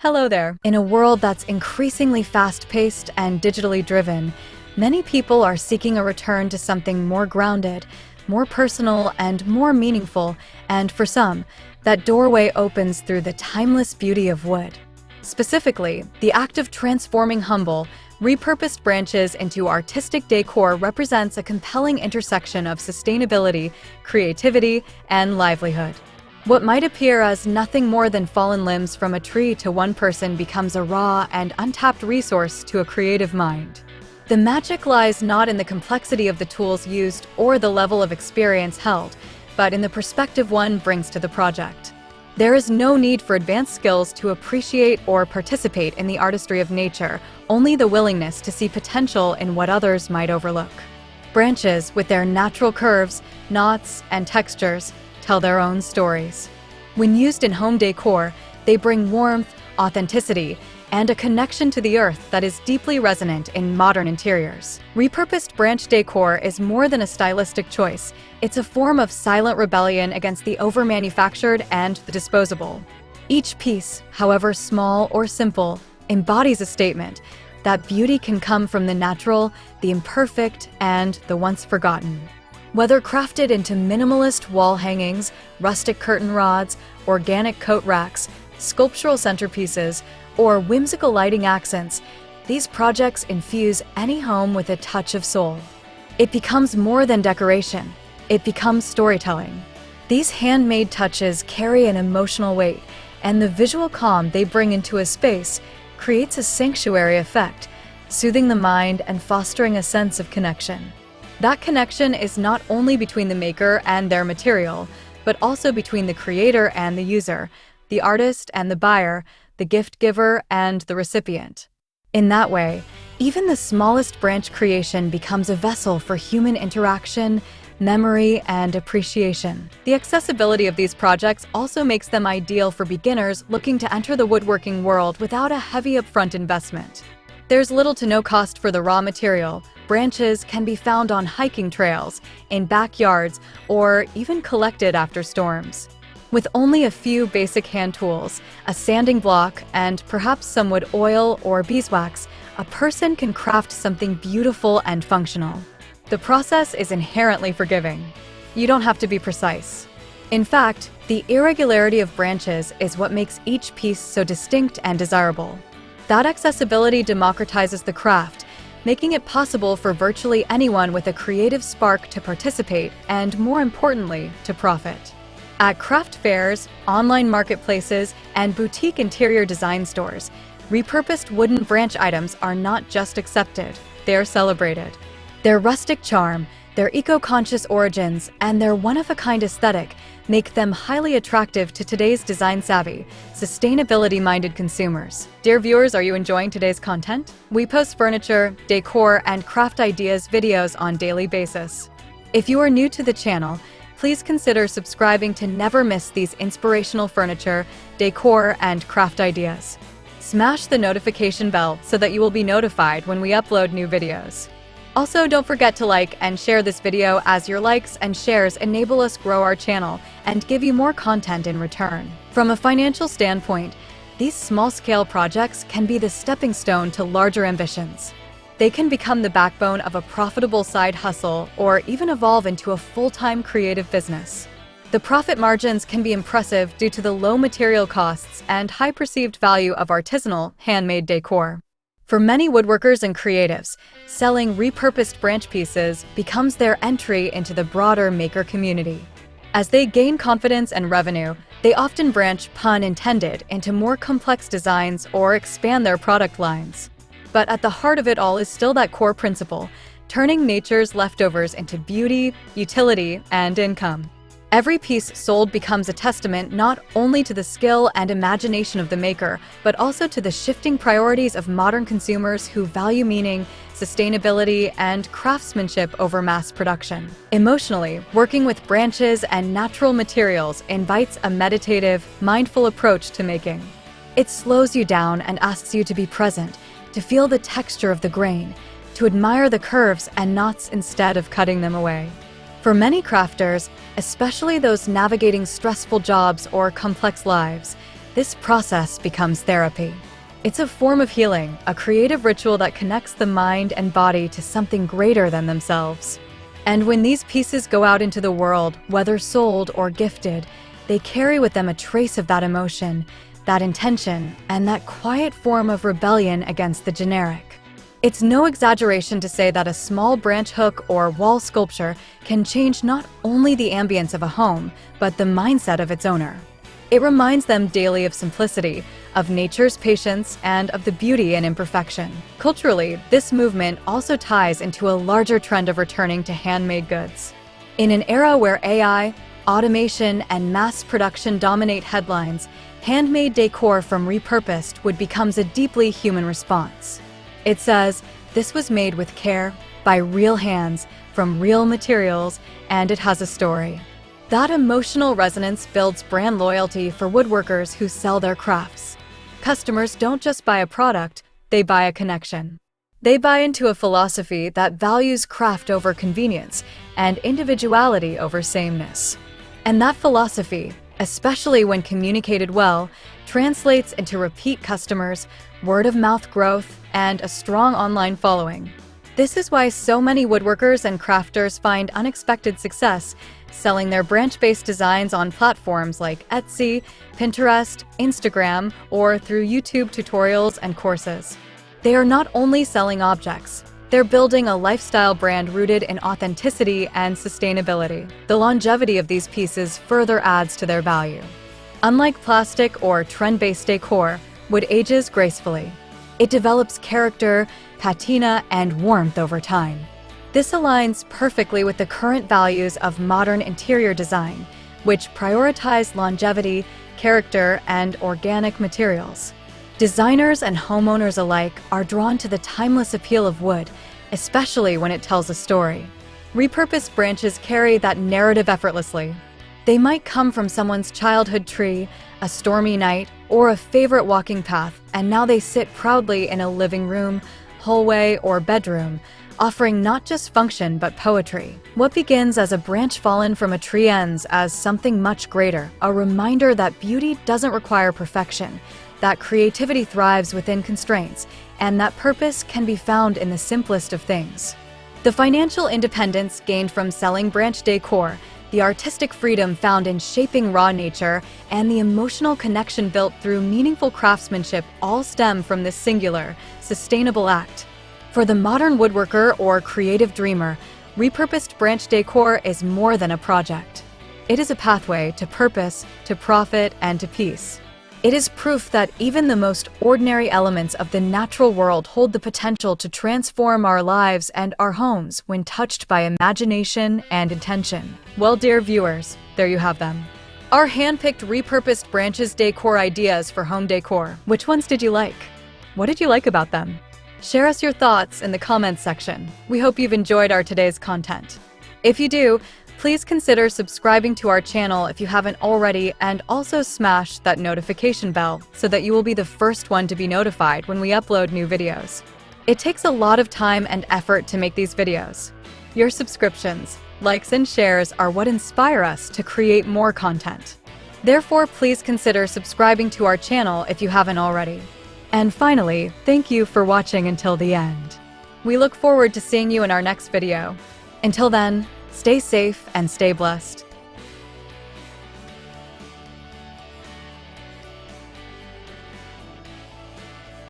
Hello there. In a world that's increasingly fast-paced and digitally driven, many people are seeking a return to something more grounded, more personal, and more meaningful, and for some, that doorway opens through the timeless beauty of wood. Specifically, the act of transforming humble, repurposed branches into artistic decor represents a compelling intersection of sustainability, creativity, and livelihood. What might appear as nothing more than fallen limbs from a tree to one person becomes a raw and untapped resource to a creative mind. The magic lies not in the complexity of the tools used or the level of experience held, but in the perspective one brings to the project. There is no need for advanced skills to appreciate or participate in the artistry of nature, only the willingness to see potential in what others might overlook. Branches, with their natural curves, knots, and textures, tell their own stories. When used in home decor, they bring warmth, authenticity, and a connection to the earth that is deeply resonant in modern interiors. Repurposed branch decor is more than a stylistic choice. It's a form of silent rebellion against the over-manufactured and the disposable. Each piece, however small or simple, embodies a statement that beauty can come from the natural, the imperfect, and the once forgotten. Whether crafted into minimalist wall hangings, rustic curtain rods, organic coat racks, sculptural centerpieces, or whimsical lighting accents, these projects infuse any home with a touch of soul. It becomes more than decoration. It becomes storytelling. These handmade touches carry an emotional weight, and the visual calm they bring into a space creates a sanctuary effect, soothing the mind and fostering a sense of connection. That connection is not only between the maker and their material, but also between the creator and the user, the artist and the buyer, the gift giver and the recipient. In that way, even the smallest branch creation becomes a vessel for human interaction, memory, and appreciation. The accessibility of these projects also makes them ideal for beginners looking to enter the woodworking world without a heavy upfront investment. There's little to no cost for the raw material. Branches can be found on hiking trails, in backyards, or even collected after storms. With only a few basic hand tools, a sanding block, and perhaps some wood oil or beeswax, a person can craft something beautiful and functional. The process is inherently forgiving. You don't have to be precise. In fact, the irregularity of branches is what makes each piece so distinct and desirable. That accessibility democratizes the craft, making it possible for virtually anyone with a creative spark to participate and, more importantly, to profit. At craft fairs, online marketplaces, and boutique interior design stores, repurposed wooden branch items are not just accepted, they're celebrated. Their rustic charm, their eco-conscious origins, and their one-of-a-kind aesthetic make them highly attractive to today's design-savvy, sustainability-minded consumers. Dear viewers, are you enjoying today's content? We post furniture, decor, and craft ideas videos on a daily basis. If you are new to the channel, please consider subscribing to never miss these inspirational furniture, decor, and craft ideas. Smash the notification bell so that you will be notified when we upload new videos. Also, don't forget to like and share this video, as your likes and shares enable us grow our channel and give you more content in return. From a financial standpoint, these small-scale projects can be the stepping stone to larger ambitions. They can become the backbone of a profitable side hustle or even evolve into a full-time creative business. The profit margins can be impressive due to the low material costs and high perceived value of artisanal, handmade decor. For many woodworkers and creatives, selling repurposed branch pieces becomes their entry into the broader maker community. As they gain confidence and revenue, they often branch, pun intended, into more complex designs or expand their product lines. But at the heart of it all is still that core principle, turning nature's leftovers into beauty, utility, and income. Every piece sold becomes a testament not only to the skill and imagination of the maker, but also to the shifting priorities of modern consumers who value meaning, sustainability, and craftsmanship over mass production. Emotionally, working with branches and natural materials invites a meditative, mindful approach to making. It slows you down and asks you to be present, to feel the texture of the grain, to admire the curves and knots instead of cutting them away. For many crafters, especially those navigating stressful jobs or complex lives, This process becomes therapy. It's a form of healing, a creative ritual that connects the mind and body to something greater than themselves. And when these pieces go out into the world, whether sold or gifted, they carry with them a trace of that emotion, that intention, and that quiet form of rebellion against the generic. It's no exaggeration to say that a small branch hook or wall sculpture can change not only the ambience of a home, but the mindset of its owner. It reminds them daily of simplicity, of nature's patience, and of the beauty in imperfection. Culturally, this movement also ties into a larger trend of returning to handmade goods. In an era where AI, automation, and mass production dominate headlines, handmade decor from Repurposed would become a deeply human response. It says, "This was made with care, by real hands, from real materials, and it has a story." That emotional resonance builds brand loyalty for woodworkers who sell their crafts. Customers don't just buy a product, they buy a connection. They buy into a philosophy that values craft over convenience and individuality over sameness. And that philosophy, especially when communicated well, translates into repeat customers, word-of-mouth growth, and a strong online following. This is why so many woodworkers and crafters find unexpected success selling their branch-based designs on platforms like Etsy, Pinterest, Instagram, or through YouTube tutorials and courses. They are not only selling objects, they're building a lifestyle brand rooted in authenticity and sustainability. The longevity of these pieces further adds to their value. Unlike plastic or trend-based decor, wood ages gracefully. It develops character, patina, and warmth over time. This aligns perfectly with the current values of modern interior design, which prioritize longevity, character, and organic materials. Designers and homeowners alike are drawn to the timeless appeal of wood, especially when it tells a story. Repurposed branches carry that narrative effortlessly. They might come from someone's childhood tree, a stormy night, or a favorite walking path, and now they sit proudly in a living room, hallway, or bedroom, offering not just function but poetry. What begins as a branch fallen from a tree ends as something much greater, a reminder that beauty doesn't require perfection, that creativity thrives within constraints, and that purpose can be found in the simplest of things. The financial independence gained from selling branch decor, the artistic freedom found in shaping raw nature, and the emotional connection built through meaningful craftsmanship all stem from this singular, sustainable act. For the modern woodworker or creative dreamer, repurposed branch decor is more than a project. It is a pathway to purpose, to profit, and to peace. It is proof that even the most ordinary elements of the natural world hold the potential to transform our lives and our homes when touched by imagination and intention. Well, dear viewers, there you have them. Our hand-picked repurposed branches decor ideas for home decor. Which ones did you like? What did you like about them? Share us your thoughts in the comments section. We hope you've enjoyed our today's content. If you do, please consider subscribing to our channel if you haven't already, and also smash that notification bell so that you will be the first one to be notified when we upload new videos. It takes a lot of time and effort to make these videos. Your subscriptions, likes, and shares are what inspire us to create more content. Therefore, please consider subscribing to our channel if you haven't already. And finally, thank you for watching until the end. We look forward to seeing you in our next video. Until then, stay safe and stay blessed.